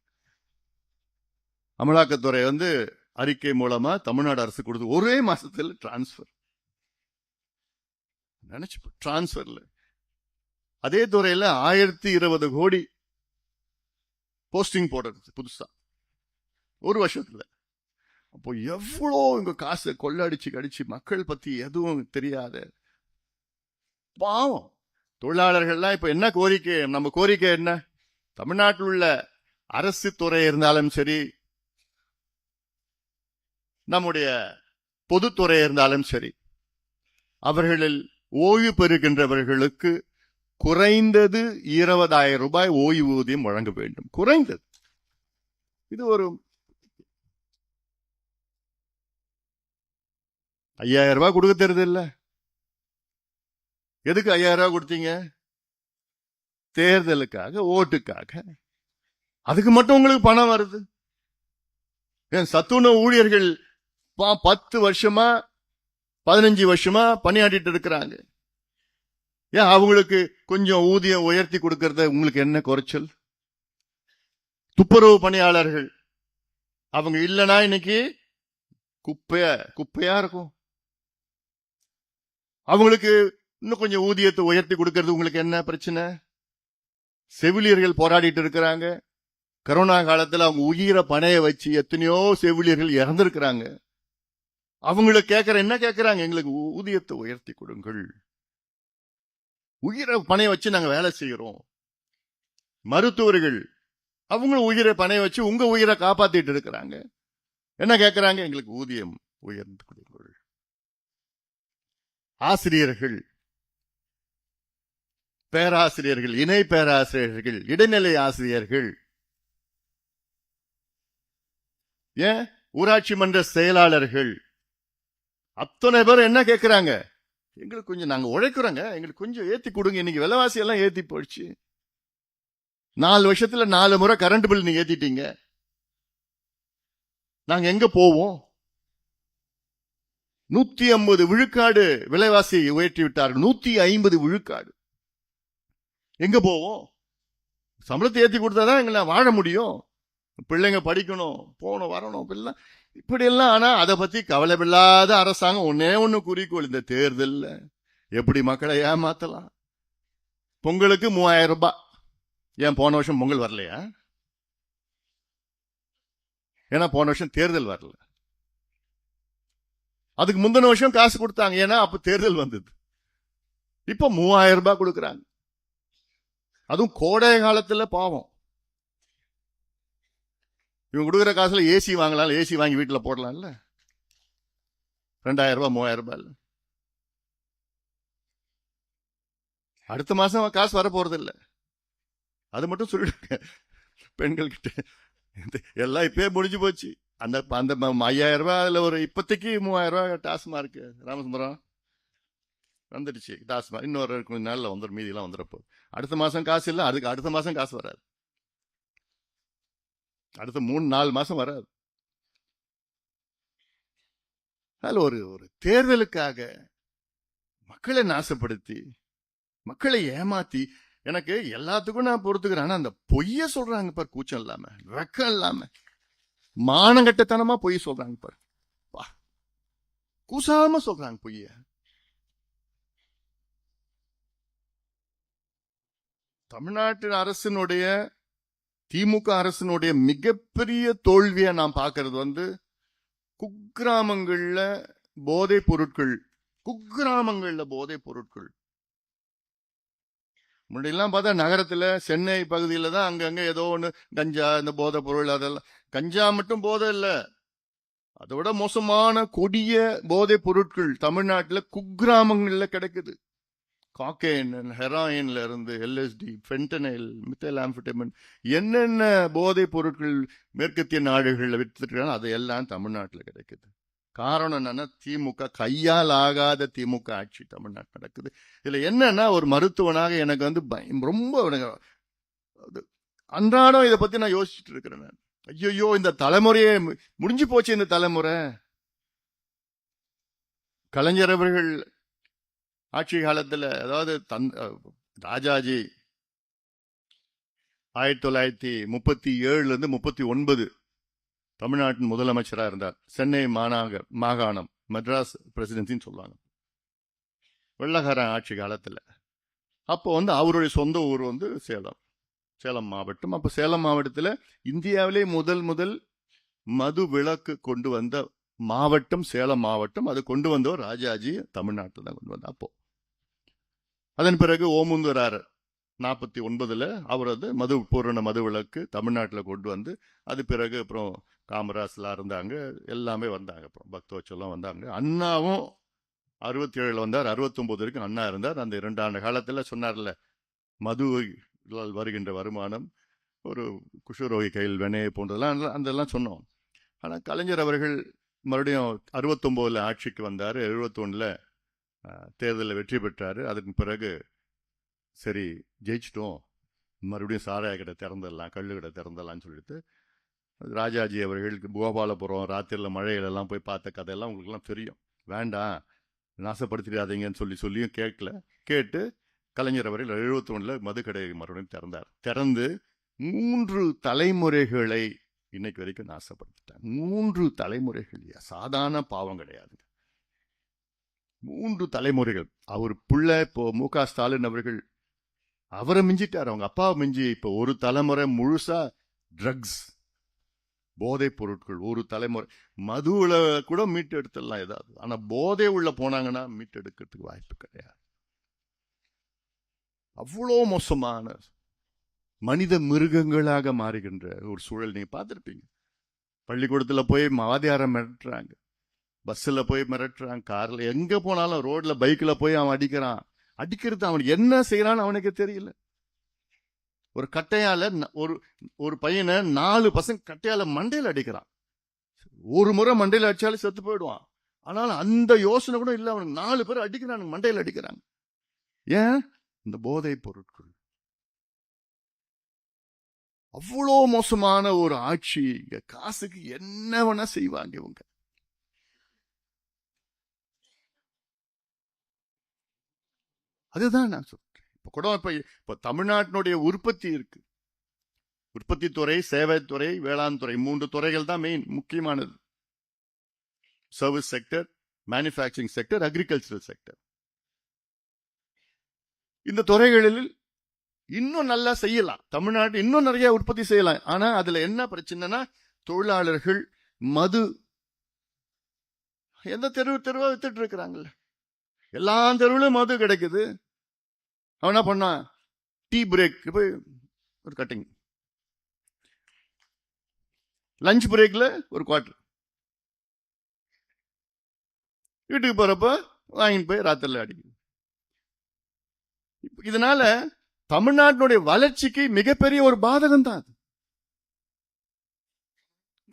அமலாக்கத்துறை அறிக்கை மூலமா தமிழ்நாடு அரசு கொடுத்து ஒரே மாசத்துல டிரான்ஸ்பர். நினைச்சு டிரான்ஸ்பர்ல அதே துறையில 1020 கோடி போஸ்டிங் போடுறது புதுசா ஒரு வருஷத்துல. அப்போ எவ்வளோ இங்க காசை கொள்ளடிச்சு கடிச்சு, மக்கள் பத்தி எதுவும் தெரியாத பாவம் தொழிலாளர்கள்லாம். இப்ப என்ன கோரிக்கை? நம்ம கோரிக்கை என்ன? தமிழ்நாட்டில் உள்ள அரசு துறை இருந்தாலும் சரி, நம்முடைய பொதுத்துறை இருந்தாலும் சரி, அவர்களில் ஓய்வு பெறுகின்றவர்களுக்கு குறைந்தது 20,000 ரூபாய் ஓய்வூதியம் வழங்க வேண்டும். குறைந்தது. இது ஒரு 5,000 ரூபாய் கொடுக்க தெரியுது இல்ல? எதுக்கு 5,000 ரூபாய் கொடுத்தீங்க? தேர்தலுக்காக, ஓட்டுக்காக. அதுக்கு மட்டும் உங்களுக்கு பணம் வருது. ஏன் சத்துணவு ஊழியர்கள் 10 வருஷமா 15 வருஷமா பணியாற்றிட்டு இருக்கிறாங்க. ஏன் அவங்களுக்கு கொஞ்சம் ஊதியம் உயர்த்தி கொடுக்கறத உங்களுக்கு என்ன குறைச்சல்? துப்புரவு பணியாளர்கள் அவங்க இல்லைன்னா இன்னைக்கு குப்பையா இருக்கும். அவங்களுக்கு இன்னும் கொஞ்சம் ஊதியத்தை உயர்த்தி கொடுக்கறது உங்களுக்கு என்ன பிரச்சனை? செவிலியர்கள் போராடிட்டு இருக்கிறாங்க. கரோனா காலத்துல அவங்க உயிரை பணைய வச்சு எத்தனையோ செவிலியர்கள் இறந்திருக்கிறாங்க. அவங்களுக்கு என்ன கேட்கறாங்க? எங்களுக்கு ஊதியத்தை உயர்த்தி கொடுங்கள், உயிரை பணைய வச்சு நாங்க வேலை செய்யறோம். மருத்துவர்கள் அவங்களும் உயிரை பணைய வச்சு உங்க உயிரை காப்பாத்திட்டு இருக்கிறாங்க. என்ன கேட்கறாங்க? எங்களுக்கு ஊதியம் உயர்ந்து கொடுங்கள். ஆசிரியர்கள், பேராசிரியர்கள், இணை பேராசிரியர்கள், இடைநிலை ஆசிரியர்கள், ஏன் ஊராட்சி மன்ற செயலாளர்கள், அத்தனை பேர் என்ன கேட்கிறாங்க? எங்களுக்கு கொஞ்சம், நாங்க உழைக்கிறோங்க, எங்களுக்கு கொஞ்சம் ஏத்தி கொடுங்க. இன்னைக்கு விலைவாசி எல்லாம் ஏத்தி போயிடுச்சு. 4 வருஷத்துல 4 முறை கரண்ட் பில் நீங்க ஏத்திட்டீங்க. நாங்க எங்க போவோம்? 150 விழுக்காடு விலைவாசியை உயர்த்தி விட்டார்கள். 150 விழுக்காடு. எங்க போவோம்? சம்பளத்தை ஏற்றி கொடுத்தாதான் எங்களை வாழ முடியும். பிள்ளைங்க படிக்கணும், போகணும், வரணும், இப்படி எல்லாம். ஆனா அதை பத்தி கவலையில்லாத அரசாங்கம் ஒன்னே ஒண்ணு குறிக்கோள், இந்த தேர்தல்ல எப்படி மக்களை ஏமாத்தலாம். பொங்கலுக்கு 3000 ரூபாய். ஏன் போன வருஷம் பொங்கல் வரலையா? ஏன்னா போன வருஷம் தேர்தல் வரல. அதுக்கு முந்தின வருஷம் காசு கொடுத்தாங்க, ஏன்னா அப்ப தேர்தல் வந்தது. இப்ப 3000 ரூபாய் கொடுக்கறாங்க. அதுவும் கோடை காலத்துல. பாவம், இவங்க கொடுக்குற காசுல ஏசி வாங்கலாம், ஏசி வாங்கி வீட்டுல போடலாம்ல. 2000 ரூபாய் 3000 ரூபாய். அடுத்த மாசம் காசு வர போறது இல்ல. அது மட்டும் சொல்லிடுங்க பெண்கள் கிட்ட. எல்லாம் இப்பயே முடிஞ்சு போச்சு. அந்த 5000 ரூபாய் அதுல ஒரு இப்போதைக்கு 3000 ரூபாய் டாஸ்மார்க் ராமசுந்தரம் வந்துடுச்சு. டாஸ்மார்க் இன்னொரு கொஞ்ச நாள்ல வந்துடும், மீதி எல்லாம் வந்துடப்போ. அடுத்த மாசம் காசு இல்ல, அதுக்கு அடுத்த மாசம் காசு வராது. அடுத்த 3-4 மாசம் வராது. அதுல ஒரு தேர்தலுக்காக மக்களை நாசப்படுத்தி, மக்களை ஏமாத்தி, எனக்கு எல்லாத்துக்கும் நான் பொறுத்துக்கிறேன். ஆனா அந்த பொய்ய சொல்றாங்க பார், கூச்சம் இல்லாம, வெக்கம் இல்லாம, மானங்கட்டத்தனமா பொய் சொல்றாங்க பார். கூசாம சொல்றாங்க பொய்ய. தமிழ்நாட்டு அரசினுடைய, திமுக அரசினுடைய மிகப்பெரிய தோல்வியை நாம் பார்க்கறது குக்கிராமங்கள்ல போதைப் பொருட்கள். குக்கிராமங்கள்ல போதைப் பொருட்கள். முன்னாடிலாம் பார்த்தா நகரத்துல, சென்னை பகுதியில தான் அங்கங்க ஏதோ ஒண்ணு கஞ்சா, இந்த போதை பொருள், அதெல்லாம். கஞ்சா மட்டும் போதை இல்ல, அதோட மோசமான கொடிய போதைப் பொருட்கள் தமிழ்நாட்டுல குக்கிராமங்கள்ல கிடைக்குது. காக்கைன், ஹெராயின்ல இருந்து எல்எஸ்டி, ஃபென்டனைல், மித்தைலாம்ஃபெட்டமின், என்னென்ன போதைப் பொருட்கள் மேற்கத்திய நாடுகள்ல வித்துட்டு அதையெல்லாம் தமிழ்நாட்டுல கிடைக்குது. காரணம் என்னன்னா, திமுக, கையால் ஆகாத திமுக ஆட்சி தமிழ்நாட்டு நடக்குது. இதுல என்னன்னா, ஒரு மருத்துவனாக எனக்கு ரொம்ப அன்றாடம் இதை பத்தி நான் யோசிச்சுட்டு இருக்கிறேன். ஐயோ, இந்த தலைமுறையே முடிஞ்சு போச்சு. இந்த தலைமுறை கலைஞர் அவர்கள் ஆட்சி காலத்துல, அதாவது ராஜாஜி 1937 39 தமிழ்நாட்டின் முதலமைச்சராக இருந்தார். சென்னை மாகாணம், மெட்ராஸ் பிரசிடென்சின்னு சொல்லுவாங்க, வெள்ளக்காரன் ஆட்சி காலத்துல. அப்போ அவருடைய சொந்த ஊர் சேலம் மாவட்டம். அப்ப சேலம் மாவட்டத்துல இந்தியாவிலே முதல் மது விலக்கு கொண்டு வந்த மாவட்டம் சேலம் மாவட்டம். அது கொண்டு வந்தவர் ராஜாஜி, தமிழ்நாட்டில் தான் கொண்டு வந்தார். அப்போ அதன் பிறகு ஓமுந்தூரார் 49 அவரது பூரண மது விலக்கு தமிழ்நாட்டில் கொண்டு வந்து, அது பிறகு அப்புறம் காமராஜ்லாம் இருந்தாங்க, எல்லாமே வந்தாங்க. அப்புறம் பக்தவச்செல்லாம் வந்தாங்க. அண்ணாவும் 67 வந்தார், 69 வரைக்கும் அண்ணா இருந்தார். அந்த 2 ஆண்டு காலத்துல சொன்னார்ல, மது வருகின்ற வருமானம், ஒரு குஷ்ரோகி கையில் வெண்ணெய் போன்றதெல்லாம் அதெல்லாம் சொன்னோம். ஆனா கலைஞர் அவர்கள் மறுபடியும் 69 ஆட்சிக்கு வந்தார். 71 தேர்தலில் வெற்றி பெற்றாரு. அதன் பிறகு சரி ஜெயிச்சிட்டோம், மறுபடியும் சாராய கடை திறந்துடலாம், கள்ளு கடை திறந்துடலாம்னு சொல்லிட்டு ராஜாஜி அவர்களுக்கு கோபாலபுரம் ராத்திரியில் மழையிலெல்லாம் போய் பார்த்த கதையெல்லாம் உங்களுக்குலாம் தெரியும். வேண்டாம், நாசப்படுத்திடாதீங்கன்னு சொல்லியும் கேட்டு கலைஞர் அவர்கள் 71 மதுக்கடை மறுபடியும் திறந்தார். திறந்து 3 தலைமுறைகளை இன்னைக்கு வரைக்கும் நாசப்படுத்திட்டாங்க. 3 தலைமுறைகள், சாதாரண பாவம் கிடையாது. 3 தலைமுறைகள். அவர் பிள்ளை இப்போ மு.க. ஸ்டாலின் அவர்கள் அவரை மிஞ்சிட்டார், அவங்க அப்பாவை மிஞ்சி. இப்போ ஒரு தலைமுறை முழுசா ட்ரக்ஸ், போதைப் பொருட்கள். ஒரு தலைமுறை மதுவுல கூட மீட்டு எடுத்துடலாம் ஏதாவது, ஆனா போதை உள்ள போனாங்கன்னா மீட்டு எடுக்கிறதுக்கு வாய்ப்பு கிடையாது. அவ்வளோ மோசமான மனித மிருகங்களாக மாறுகின்ற ஒரு சூழல் நீங்க பார்த்துருப்பீங்க. பள்ளிக்கூடத்துல போய் வாத்தியாரம் மிரட்டுறாங்க, பஸ்ஸில் போய் மிரட்டுறான், கார்ல எங்க போனாலும், ரோட்ல பைக்ல போய் அவன் அடிக்கிறது அவனுக்கு என்ன செய்யறான்னு அவனுக்கு தெரியல. ஒரு கட்டையால ஒரு பையனை 4 பசங்க கட்டையால மண்டையில அடிக்கிறான். ஒரு முறை மண்டையில அடிச்சாலும் செத்து போயிடுவான். ஆனாலும் அந்த யோசனை கூட இல்ல அவனுக்கு. 4 பேர் அடிக்கிறானுங்க, மண்டையில அடிக்கிறாங்க. ஏன்? இந்த போதை பொருட்கள். அவ்வளோ மோசமான ஒரு ஆட்சி. காசுக்கு என்ன வேணா செய்வாங்க இவங்க. அதுதான் நான் சொல்றேன். இப்ப கூட இப்ப தமிழ்நாட்டினுடைய உற்பத்தி இருக்கு, உற்பத்தி துறை, சேவைத்துறை, வேளாண் துறை, 3 துறைகள் தான் மெயின் முக்கியமானது. Service sector, manufacturing sector, agricultural sector. இந்த துறைகளில் இன்னும் நல்லா செய்யலாம், தமிழ்நாடு இன்னும் நிறைய உற்பத்தி செய்யலாம். ஆனா அதுல என்ன பிரச்சனைனா, தொழிலாளர்கள் மது எந்த தெருவா வித்துட்டு இருக்கிறாங்கல்ல, எல்லா தெருவிலும் மது கிடைக்குது. அவன் என்ன பண்ணா, டீ பிரேக் போய் ஒரு கட்டிங், லஞ்ச் பிரேக்ல ஒரு குவார்டர், வீட்டுக்கு போறப்ப வாங்கிட்டு போய் ராத்திரில அடிக்குது. இதனால தமிழ்நாட்டினுடைய வளர்ச்சிக்கு மிகப்பெரிய ஒரு பாதகம் தான் அது.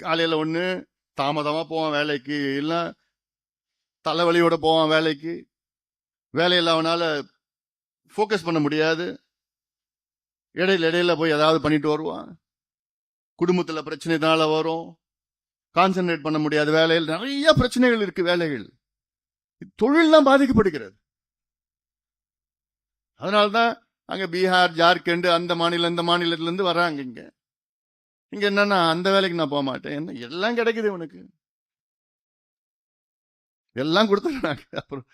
காலையில ஒண்ணு தாமதமா போவான் வேலைக்கு, இல்ல தலைவலியோட போவான் வேலைக்கு, வேலையில் அவனால போக்கஸ் பண்ண முடியாது, இடையில போய் ஏதாவது பண்ணிட்டு வருவான், குடும்பத்துல பிரச்சனைனால வரும், கான்சென்ட்ரேட் பண்ண முடியாது, வேலையில் நிறைய பிரச்சனைகள் இருக்கு, வேலைகள், தொழில் தான் பாதிக்கப்படுகிறது. அதனால்தான் அங்க பீகார், ஜார்க்கண்ட், அந்த மாநிலம் இந்த மாநிலத்துல இருந்து வர்றாங்க. இங்க என்னன்னா, அந்த வேலைக்கு நான் போக மாட்டேன், என்ன எல்லாம் கிடைக்குது உனக்கு, எல்லாம் கொடுத்துறாங்க. அப்புறம்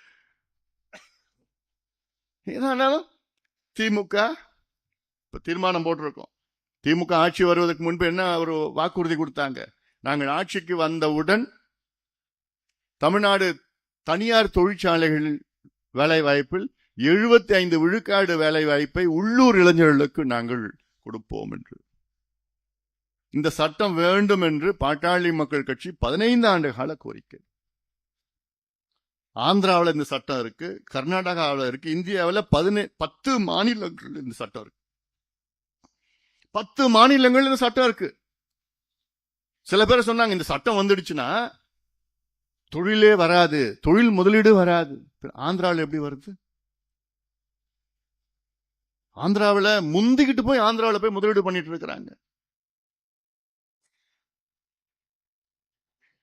எதானாலும் திமுக இப்ப தீர்மானம் போட்டிருக்கோம். திமுக ஆட்சி வருவதற்கு முன்பு என்ன ஒரு வாக்குறுதி கொடுத்தாங்க, நாங்கள் ஆட்சிக்கு வந்தவுடன் தமிழ்நாடு தனியார் தொழிற்சாலைகளில் வேலை வாய்ப்பில் 75 விழுக்காடு வேலை வாய்ப்பை உள்ளூர் இளைஞர்களுக்கு நாங்கள் கொடுப்போம் என்று. இந்த சட்டம் வேண்டும் என்று பாட்டாளி மக்கள் கட்சி 15 ஆண்டு கால கோரிக்கை. ஆந்திராவில் இந்த சட்டம் இருக்கு, கர்நாடகாவில் இருக்கு, இந்தியாவில் 10 மாநிலங்கள் இந்த சட்டம் இருக்கு. 10 மாநிலங்கள் இந்த சட்டம் இருக்கு. சில பேர் சொன்னாங்க, இந்த சட்டம் வந்துடுச்சுன்னா தொழிலே வராது, தொழில் முதலீடு வராது. ஆந்திராவில் எப்படி வருது? ஆந்திராவில் முந்திக்கிட்டு போய் ஆந்திராவில் போய் முதலீடு பண்ணிட்டு இருக்கிறாங்க.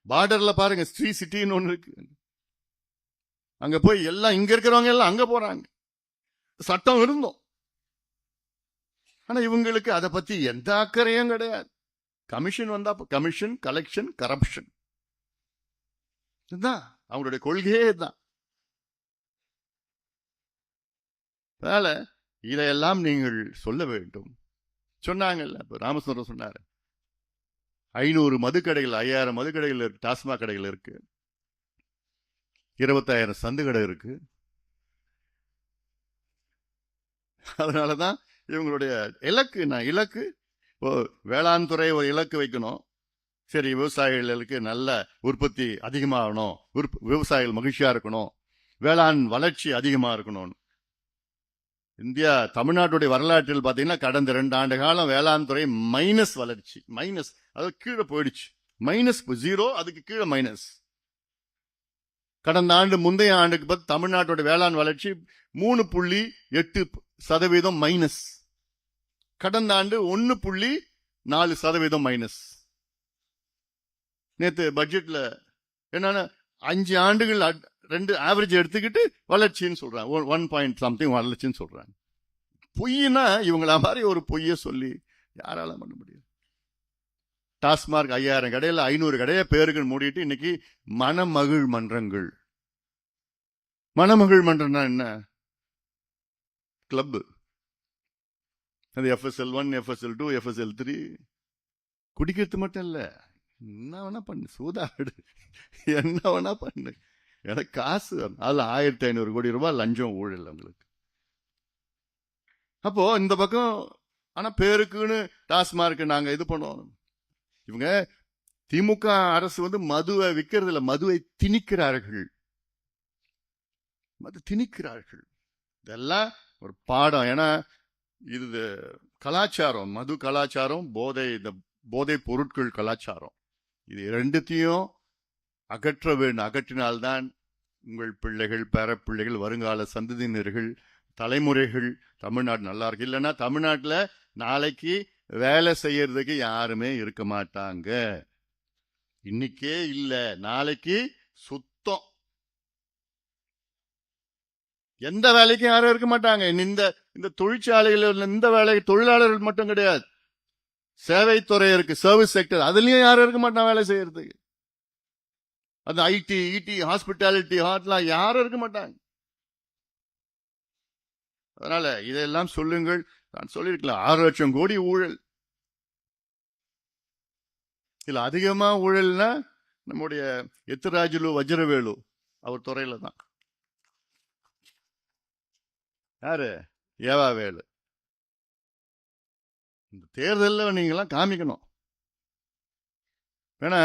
பார்டர்ல பாருங்க, ஸ்ரீ சிட்டின்னு ஒண்ணு இருக்கு, அங்க போய் எல்லாம் இங்க இருக்கிறவங்க எல்லாம் அங்க போறாங்க. சட்டம் இருந்தோம், ஆனா இவங்களுக்கு அதை பத்தி எந்த அக்கறையும் கிடையாது. கமிஷன் வந்தா கமிஷன், கலெக்ஷன், கரப்ஷன், இதுதான் அவங்களுடைய கொள்கையே தான். அதனால இதையெல்லாம் நீங்கள் சொல்ல வேண்டும். சொன்னாங்கல்ல, ராமச்சந்திரன் சொன்னாரு, 500 மதுக்கடைகள், 5000 மதுக்கடைகள் இருக்கு, டாஸ்மாக் கடைகள் இருக்கு, 25,000 சந்து கடை இருக்கு. அதனாலதான் இவங்களுடைய இலக்கு வேளாண் துறை ஒரு இலக்கு வைக்கணும். சரி, விவசாயிகளுக்கு நல்ல உற்பத்தி அதிகமாகணும், விவசாயிகள் மகிழ்ச்சியா இருக்கணும், வேளாண் வளர்ச்சி அதிகமா இருக்கணும். இந்தியா தமிழ்நாட்டுடைய வரலாற்றில் பாத்தீங்கன்னா கடந்த 2 ஆண்டு காலம் வேளாண் துறை மைனஸ் வளர்ச்சி, மைனஸ், அது கீழே போயிடுச்சு, மைனஸ் 0, அதுக்கு கீழே மைனஸ். கடந்த ஆண்டு முந்தைய ஆண்டுக்கு பார்த்து தமிழ்நாட்டோட வேளாண் வளர்ச்சி 3.8% மைனஸ், கடந்த ஆண்டு 1.4% மைனஸ். நேத்து பட்ஜெட்ல என்னன்னா 5 ஆண்டுகள் 2 ஆவரேஜ் எடுத்துக்கிட்டு வளர்ச்சின்னு சொல்றாங்க, 1 வளர்ச்சின்னு சொல்றாங்க. பொய்னா இவங்கள மாதிரி ஒரு பொய்ய சொல்லி யாரால பண்ண முடியும்? டாஸ்மார்க் 5000 கடையில 500 கடையை பேருக்கு மூடிட்டு இன்னைக்கு மணமகிழ் மன்றங்கள். மணமகிழ் மன்றம்னா என்ன? கிளப். அது FSL1, FSL2, FSL3. குடிக்கிறது மட்டும் இல்ல, என்ன வேணா பண்ணு, சூதாடு, என்ன வேணா பண்ணு, எனக்கு காசு. அதுல 1500 கோடி ரூபாய் லஞ்சம், ஊழல் உங்களுக்கு. அப்போ இந்த பக்கம் ஆனா பேருக்குன்னு டாஸ்மார்க் நாங்க இது பண்ணுவோம். இவங்க திமுக அரசு மதுவை விற்கிறது இல்ல, மதுவை திணிக்கிறார்கள், திணிக்கிறார்கள். இதெல்லாம் ஒரு பாடம். ஏன்னா இது கலாச்சாரம், மது கலாச்சாரம், போதை பொருட்கள் கலாச்சாரம், இது ரெண்டுத்தையும் அகற்ற வேண்டும். அகற்றினால்தான் உங்கள் பிள்ளைகள், பேரப்பிள்ளைகள், வருங்கால சந்ததியினர்கள், தலைமுறைகள் தமிழ்நாடு நல்லா இருக்கு. இல்லைன்னா தமிழ்நாட்டுல நாளைக்கு வேலை செய்யறதுக்கு யாருமே இருக்க மாட்டாங்க. இன்னைக்கே இல்ல, நாளைக்கு சுத்தம். எந்த வேலைக்கும் யாரும் இருக்க மாட்டாங்க. இந்த இந்த தொழிற்சாலைகள் இந்த வேலை தொழிலாளர்கள் மட்டும் கிடையாது, சேவைத்துறை இருக்கு, சர்வீஸ் செக்டர், அதுலயும் யாரும் இருக்க மாட்டாங்க வேலை செய்யறதுக்கு. அந்த ஐடி, இடி, ஹாஸ்பிட்டாலிட்டி, ஹாட்லாம் யாரும் இருக்க மாட்டாங்க. அதனால இதெல்லாம் சொல்லுங்கள். நான் சொல்லியிருக்கலாம் 6 லட்சம் கோடி ஊழல். இதுல அதிகமா ஊழல்னா நம்முடைய எத்திராஜுலு வஜ்ரவேலு அவர் துறையில தான். யாரு? ஏவா வேலு. இந்த தேர்தலில் நீங்கெல்லாம் காமிக்கணும். ஏன்னா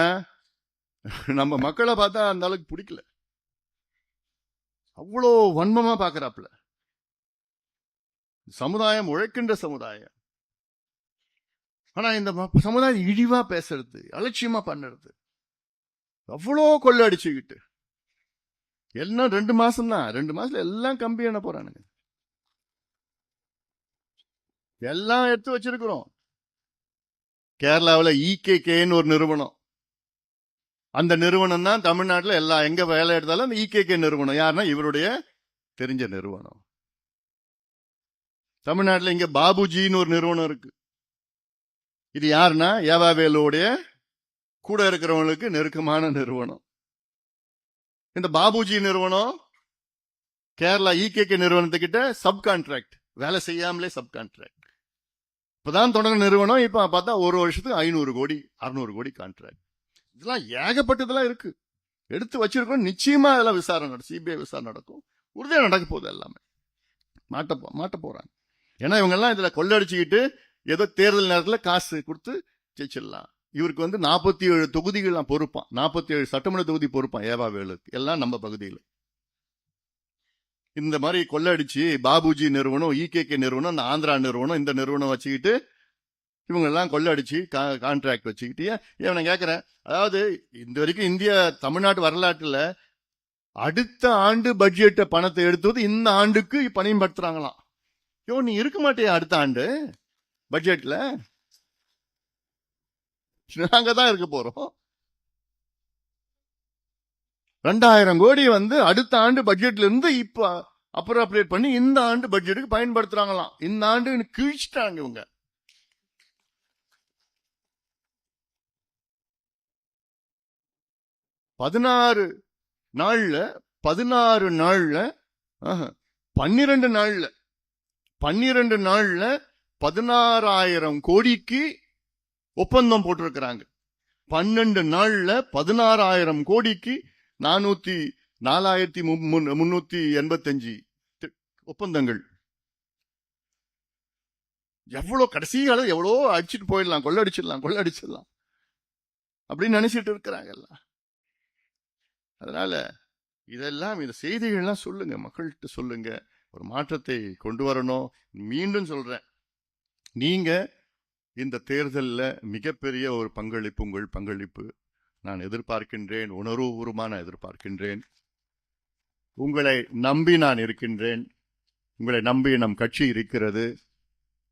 நம்ம மக்களை பார்த்தா அந்த அளவுக்கு பிடிக்கல, அவ்வளோ வன்மமா பாக்குறாப்புல. சமுதாயம் உழைக்கின்ற சமுதாயம், ஆனா இந்த சமுதாயம் இழிவா பேசுறது, அலட்சியமா பண்ணுறது, அவ்வளோ கொள்ள அடிச்சுக்கிட்டு. எல்லாம் 2 மாசம் தான், 2 மாசத்துல எல்லாம் கம்பி என்ன போறானுங்க, எல்லாம் எடுத்து வச்சிருக்கிறோம். கேரளாவில் இகேகேன்னு ஒரு நிறுவனம், அந்த நிறுவனம் தான் தமிழ்நாட்டில் எல்லாம் எங்க வேலை எடுத்தாலும் அந்த இகேகே நிறுவனம் யாருன்னா இவருடைய தெரிஞ்ச நிறுவனம். தமிழ்நாட்டில் இங்க பாபுஜின்னு ஒரு நிறுவனம் இருக்கு. இது யாருன்னா ஏவாவேலுடைய கூட இருக்கிறவங்களுக்கு நெருக்கமான நிறுவனம். இந்த பாபுஜி நிறுவனம் கேரளா இகேகே நிறுவனத்துக்கிட்ட சப் கான்ட்ராக்ட், வேலை செய்யாமலே சப் கான்ட்ராக்ட். இப்பதான் தொடங்க நிறுவனம், இப்ப பார்த்தா ஒரு வருஷத்துக்கு 500 கோடி 600 கோடி கான்ட்ராக்ட். இதெல்லாம் ஏகப்பட்டதெல்லாம் இருக்கு, எடுத்து வச்சிருக்கோம். நிச்சயமா அதெல்லாம் விசாரணை நடக்கும், சிபிஐ விசாரணை நடக்கும், உறுதியா நடக்க போகுது. எல்லாமே மாட்ட போறாங்க. ஏன்னா இவங்க எல்லாம் இதுல கொள்ளடிச்சுக்கிட்டு ஏதோ தேர்தல் நேரத்தில் காசு கொடுத்து ஜெயிச்சிடலாம். இவருக்கு வந்து 47 தொகுதிகள் பொறுப்பான், 47 சட்டமன்ற தொகுதி பொறுப்பான் ஏவா வேலுக்கு, எல்லாம் நம்ம பகுதியில். இந்த மாதிரி கொள்ளடிச்சு பாபுஜி நிறுவனம், இகேகே நிறுவனம், அந்த ஆந்திரா நிறுவனம், இந்த நிறுவனம் வச்சுக்கிட்டு இவங்க எல்லாம் கொள்ளடிச்சு கான்ட்ராக்ட் வச்சுக்கிட்டு. இவனை கேட்கிறேன், அதாவது இந்த வரைக்கும் இந்தியா தமிழ்நாட்டு வரலாற்றுல அடுத்த ஆண்டு பட்ஜெட்டை பணத்தை எடுத்தது இந்த ஆண்டுக்கு பயன்படுத்துறாங்களாம். நீ இருக்க மாட்டியா அடுத்த ஆண்டு பட்ஜெட்ல? நாங்க தான் இருக்க போறோம். 2000 கோடி வந்து அடுத்த ஆண்டு பட்ஜெட்ல இருந்து இப்ப அப்ரோப்ரியேட் பண்ணி இந்த ஆண்டு பட்ஜெட்டுக்கு பயன்படுத்துறாங்களாம். இந்த ஆண்டு கிழிச்சிட்டாங்க இவங்க. பதினாறு நாள்ல 12 நாள்ல 16,000 கோடிக்கு ஒப்பந்தம் போட்டிருக்கிறாங்க. 12 நாள்ல 16,000 கோடிக்கு 4,385 ஒப்பந்தங்கள். எவ்வளவு கடைசி காலம் எவ்வளோ அடிச்சுட்டு போயிடலாம், கொள்ளடிச்சிடலாம் அப்படின்னு நினைச்சிட்டு இருக்கிறாங்க எல்லாம். அதனால இதெல்லாம், இந்த செய்திகள்லாம் சொல்லுங்க, மக்கள்கிட்ட சொல்லுங்க, ஒரு மாற்றத்தை கொண்டு வரணும். மீண்டும் சொல்றேன், நீங்க இந்த தேர்தலில் மிகப்பெரிய ஒரு பங்களிப்பு, உங்கள் பங்களிப்பு நான் எதிர்பார்க்கின்றேன், உணர்வுபூர்வமான எதிர்பார்க்கின்றேன். உங்களை நம்பி நான் இருக்கின்றேன், உங்களை நம்பி நம் கட்சி இருக்கிறது.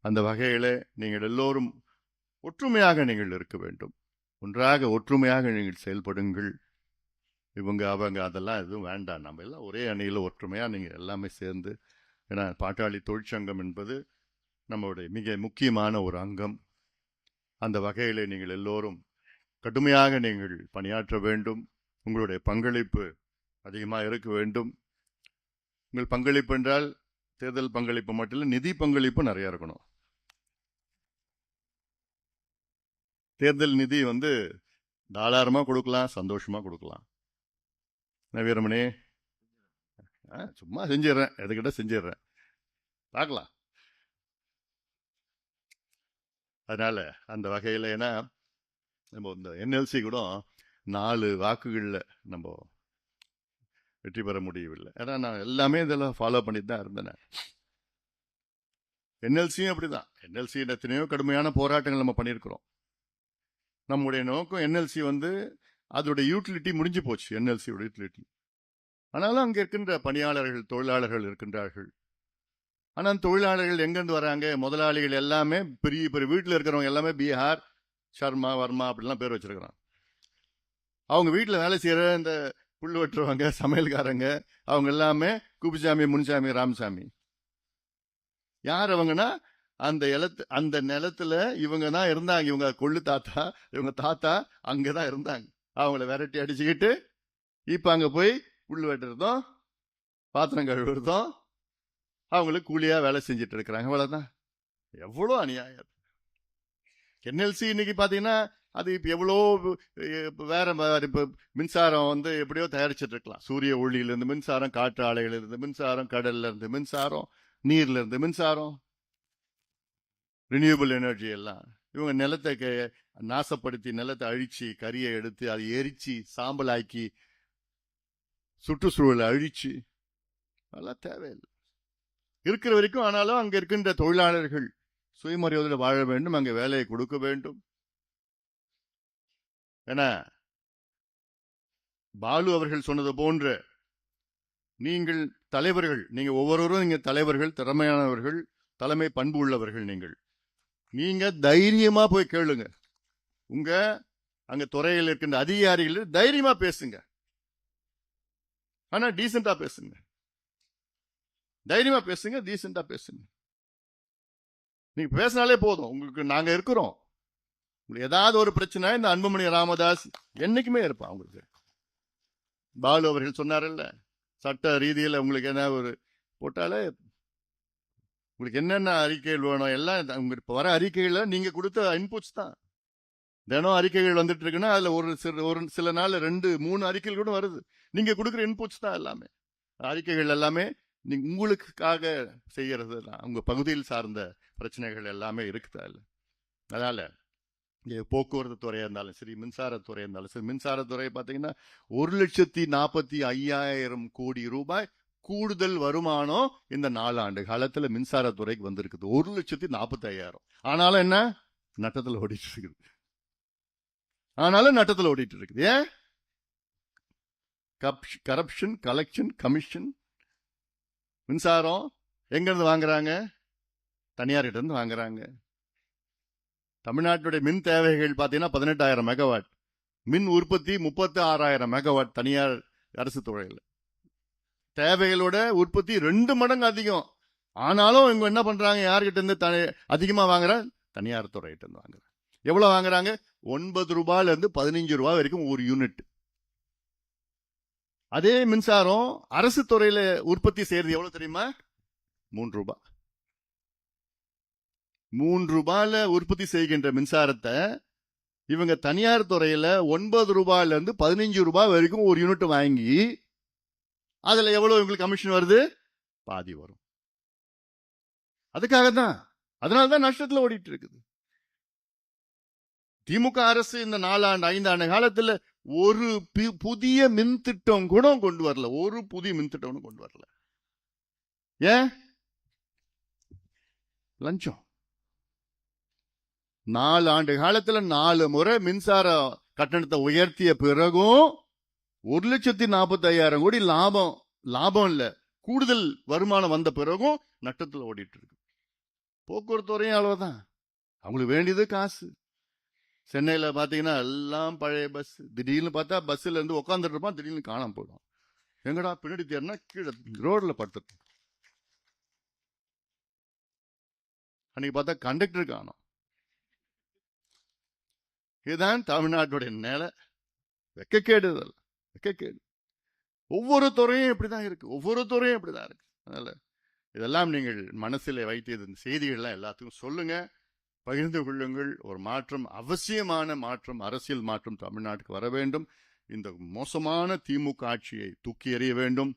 அந்த வகையில நீங்கள் எல்லோரும் ஒற்றுமையாக நீங்கள் இருக்க வேண்டும், ஒன்றாக ஒற்றுமையாக நீங்கள் செயல்படுங்கள். இவங்க அவங்க அதெல்லாம் எதுவும் வேண்டாம், நம்ம எல்லாம் ஒரே அணியில் ஒற்றுமையா நீங்கள் எல்லாமே சேர்ந்து. ஏன்னா பாட்டாளி தொழிற்சங்கம் என்பது நம்மளுடைய மிக முக்கியமான ஒரு அங்கம். அந்த வகையில் நீங்கள் எல்லோரும் கடுமையாக நீங்கள் பணியாற்ற வேண்டும். உங்களுடைய பங்களிப்பு அதிகமாக இருக்க வேண்டும். உங்கள் பங்களிப்பு என்றால் தேர்தல் பங்களிப்பு மட்டும் இல்லை, நிதி பங்களிப்பு நிறைய இருக்கணும். தேர்தல் நிதி வந்து தாராளமாக கொடுக்கலாம், சந்தோஷமா கொடுக்கலாம். வீரமணி சும்மா செஞ்சிடறேன், எதுக்கிட்ட செஞ்சிடறேன், பார்க்கலாம். அதனால அந்த வகையில், ஏன்னா நம்ம இந்த என்எல்சி கூட 4 வாக்குகளில் நம்ம வெற்றி பெற முடியவில்லை. ஏன்னா நான் எல்லாமே இதெல்லாம் ஃபாலோ பண்ணிட்டு தான் இருந்தேன். என்எல்சியும் அப்படிதான். என்எல்சி எத்தனையோ கடுமையான போராட்டங்கள் நம்ம பண்ணியிருக்கிறோம். நம்முடைய நோக்கம் என்எல்சி வந்து அதோடைய யூட்டிலிட்டி முடிஞ்சு போச்சு, என்எல்சியோட யூட்டிலிட்டி. ஆனாலும் அங்கே இருக்கின்ற பணியாளர்கள், தொழிலாளர்கள் இருக்கின்றார்கள். ஆனால் தொழிலாளர்கள் எங்கேருந்து வராங்க? முதலாளிகள் எல்லாமே பெரிய பெரிய வீட்டில் இருக்கிறவங்க எல்லாமே பீகார், சர்மா, வர்மா அப்படிலாம் பேர் வச்சிருக்கிறான். அவங்க வீட்டில் வேலை செய்கிற இந்த புல் வெட்டுறவங்க, சமையல்காரங்க, அவங்க எல்லாமே குப்புசாமி, முன்சாமி, ராமசாமி. யார் அவங்கன்னா அந்த நிலத்துல இவங்க தான் இருந்தாங்க. இவங்க கொள்ளு தாத்தா, இவங்க தாத்தா அங்கதான் இருந்தாங்க. அவங்கள விரட்டி அடிச்சுக்கிட்டு இப்ப அங்க போய் புல் வெட்டுறதும் பாத்திரம் கழுவுறதும் அவங்களுக்கு கூலியா வேலை செஞ்சுட்டு இருக்கிறாங்க. அவ்வளவுதான். எவ்வளவு அநியாயம். என்எல்சி இன்னைக்கு பாத்தீங்கன்னா அது இப்ப எவ்வளோ வேற இப்ப மின்சாரம் எப்படியோ தயாரிச்சுட்டு இருக்கலாம். சூரிய ஒளியிலிருந்து மின்சாரம், காற்று ஆலையிலிருந்து மின்சாரம், கடல்ல இருந்து மின்சாரம், நீர்ல இருந்து மின்சாரம், ரினியூபிள் எனர்ஜி எல்லாம். இவங்க நிலத்தை நாசப்படுத்தி, நிலத்தை அழிச்சு, கரியை எடுத்து அதை எரிச்சு சாம்பலாக்கி, சுற்றுச்சூழலை அழிச்சு, அதெல்லாம் தேவையில்லை இருக்கிற வரைக்கும். ஆனாலும் அங்க இருக்கின்ற தொழிலாளர்கள் சுயமரியாதையில் வாழ வேண்டும், அங்க வேலையை கொடுக்க வேண்டும். என பாலு அவர்கள் சொன்னது போன்ற நீங்கள் தலைவர்கள், நீங்க ஒவ்வொருவரும் நீங்க தலைவர்கள், திறமையானவர்கள், தலைமை பண்பு உள்ளவர்கள். நீங்க தைரியமா போய் கேளுங்க. உங்க அங்க துறையில் இருக்கின்ற அதிகாரிகள் தைரியமா பேசுங்க. ஆனா டீசெண்டா பேசுங்க. தைரியமா பேசுங்க, டீசெண்டா பேசுங்க. நீங்க பேசினாலே போதும். உங்களுக்கு நாங்க இருக்கிறோம். உங்களுக்கு ஏதாவது ஒரு பிரச்சனை இந்த அன்புமணி ராமதாஸ் என்னைக்குமே இருப்பான். உங்களுக்கு பாலு அவர்கள் சொன்னார்ல, சட்ட ரீதியில் உங்களுக்கு என்ன ஒரு போட்டாலே உங்களுக்கு என்னென்ன அறிக்கைகள் வேணும் எல்லாம் உங்களுக்கு வர அறிக்கைகள் நீங்க கொடுத்த இன்புட்ஸ் தான். தினம் அறிக்கைகள் வந்துட்டு இருக்குன்னா அதுல ஒரு சில நாள் 2-3 அறிக்கைகள் கூட வருது. நீங்க கொடுக்குற இன்புட்ஸ் தான் எல்லாமே. அறிக்கைகள் எல்லாமே நீங்க உங்களுக்காக செய்யறது தான். உங்க பகுதியில் சார்ந்த பிரச்சனைகள் எல்லாமே இருக்குதா இல்லை. அதனால போக்குவரத்து துறையா இருந்தாலும் சரி, மின்சாரத்துறையா இருந்தாலும் சரி. மின்சாரத்துறை பார்த்தீங்கன்னா 1,45,000 கோடி ரூபாய் கூடுதல் வருமானம் இந்த 4 ஆண்டு காலத்துல மின்சாரத்துறைக்கு வந்திருக்குது. 1,45,000. ஆனாலும் என்ன நட்டத்தில் ஓடிட்டு இருக்குது. ஏன்? Corruption, collection, commission. மின்சாரம் எங்க இருந்து வாங்குறாங்க? தனியார்கிட்ட இருந்து வாங்குறாங்க. தமிழ்நாட்டுடைய மின் தேவைகள் பார்த்தீங்கன்னா 18,000 மெகாவாட். மின் உற்பத்தி 36,000 மெகாவாட் தனியார் அரசு துறையில். தேவைகளோட உற்பத்தி 2 மடங்கு அதிகம். ஆனாலும் இவங்க என்ன பண்றாங்க? யார்கிட்ட இருந்து அதிகமா வாங்குற? தனியார் துறையிட்ட இருந்து வாங்குறாங்க. எவ்வளவு வாங்குறாங்க? 9 ரூபாயில இருந்து 15 ரூபாய் வரைக்கும் ஒரு யூனிட். அதே மின்சாரம் அரசு துறையில உற்பத்தி செய்யறது எவ்வளவு தெரியுமா? 3 ரூபாய். 3 ரூபாயில உற்பத்தி செய்கின்ற மின்சாரத்தை இவங்க தனியார் துறையில 9 ரூபாயில இருந்து 15 ரூபாய் வரைக்கும் ஒரு யூனிட் வாங்கி அதுல எவ்வளவு இவங்களுக்கு கமிஷன் வருது? பாதி வரும். அதுக்காக தான், அதனாலதான் நஷ்டத்துல ஓடிட்டு இருக்குது. திமுக அரசு இந்த 4-5 ஆண்டு காலத்துல ஒரு புதிய மின் திட்டம் கூட கொண்டு வரல. ஒரு புதிய மின் திட்டம் கொண்டு வரல. ஏன்? லஞ்சம். 4 ஆண்டு காலத்துல 4 முறை மின்சார கட்டணத்தை உயர்த்திய பிறகும் 1,45,000 கோடி லாபம் இல்ல, கூடுதல் வருமானம் வந்த பிறகும் நட்டத்தில் ஓடிட்டு இருக்கு. போக்குவரத்து துறையும் அவ்வளவுதான். அவங்களுக்கு வேண்டியது காசு. சென்னையில பாத்தீங்கன்னா எல்லாம் பழைய பஸ். திடீர்னு பார்த்தா பஸ்ல இருந்து உட்காந்துட்டு இருப்பான், திடீர்னு காணாம போயிடும். எங்கடா பின்னாடி தேர்னா கீழே ரோட்ல படுத்துட்டு. அன்னைக்கு பார்த்தா கண்டக்டர் காணோம். இதுதான் தமிழ்நாட்டுடைய நிலை. வெக்கக்கேடு. ஒவ்வொரு துறையும் இப்படிதான் இருக்கு. அதனால இதெல்லாம் நீங்கள் மனசில் வைத்து இந்த செய்திகள்லாம் எல்லாத்துக்கும் சொல்லுங்க, பகிர்ந்து கொள்ளுங்கள். ஒரு மாற்றம், அவசியமான மாற்றம், அரசியல் மாற்றம் தமிழ்நாட்டுக்கு வர வேண்டும். இந்த மோசமான திமுக ஆட்சியை தூக்கி எறிய வேண்டும்.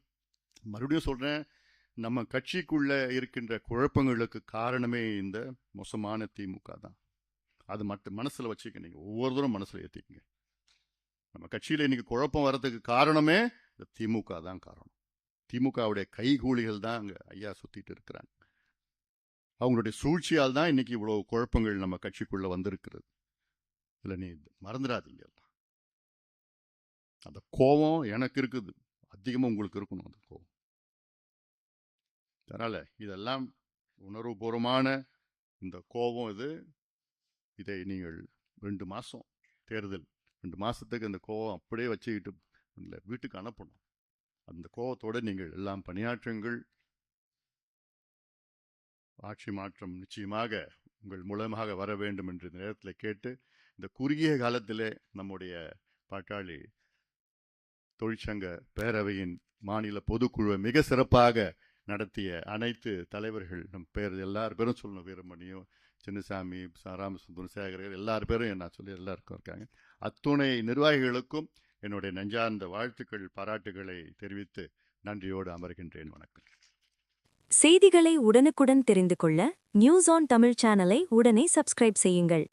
மறுபடியும் சொல்றேன், நம்ம கட்சிக்குள்ள இருக்கின்ற குழப்பங்களுக்கு காரணமே இந்த மோசமான திமுக தான். அது மட்டும் மனசுல வச்சுக்க. நீங்க ஒவ்வொருத்தரும் மனசுல ஏத்திக்கங்க. நம்ம கட்சியில இன்னைக்கு குழப்பம் வர்றதுக்கு காரணமே இந்த திமுக தான் காரணம். திமுகவுடைய கைகூலிகள் தான் அங்க ஐயா சுத்திட்டு இருக்கிறாங்க. அவங்களுடைய சூழ்ச்சியால் தான் இன்னைக்கு இவ்வளவு குழப்பங்கள் நம்ம கட்சிக்குள்ள வந்திருக்கிறது. இல்ல, நீ மறந்துடாதீங்க. அந்த கோபம் எனக்கு இருக்குது, அதிகமா உங்களுக்கு இருக்கணும் அந்த கோபம். அதனால இதெல்லாம் உணர்வுபூர்வமான இந்த கோபம். இதை நீங்கள் 2 மாசம் தேர்தல், 2 மாசத்துக்கு இந்த கோபம் அப்படியே வச்சுக்கிட்டு வீட்டுக்கு அனுப்பணும். அந்த கோபத்தோடு நீங்கள் எல்லாம் பணியாற்றுங்கள். ஆட்சி மாற்றம் நிச்சயமாக உங்கள் மூலமாக வர வேண்டும் என்று இந்த நேரத்தில் கேட்டு, இந்த குறுகிய காலத்திலே நம்முடைய பாட்டாளி தொழிற்சங்க பேரவையின் மாநில பொதுக்குழுவை மிக சிறப்பாக நடத்திய அனைத்து தலைவர்கள், நம் பேர் எல்லார் பேரும் சொல்லணும், வீரமணியும், சின்னசாமி, ராமசுந்தரம், சேகரர், எல்லார் பேரும் நான் சொல்லி எல்லாருக்கும் இருக்காங்க. அத்துணை நிர்வாகிகளுக்கும் என்னுடைய நெஞ்சார்ந்த வாழ்த்துக்கள், பாராட்டுகளை தெரிவித்து நன்றியோடு அமர்கின்றேன். வணக்கம். செய்திகளை உடனுக்குடன் தெரிந்து கொள்ள நியூஸ் ஆன் தமிழ் சேனலை உடனே சப்ஸ்கிரைப் செய்யுங்கள்.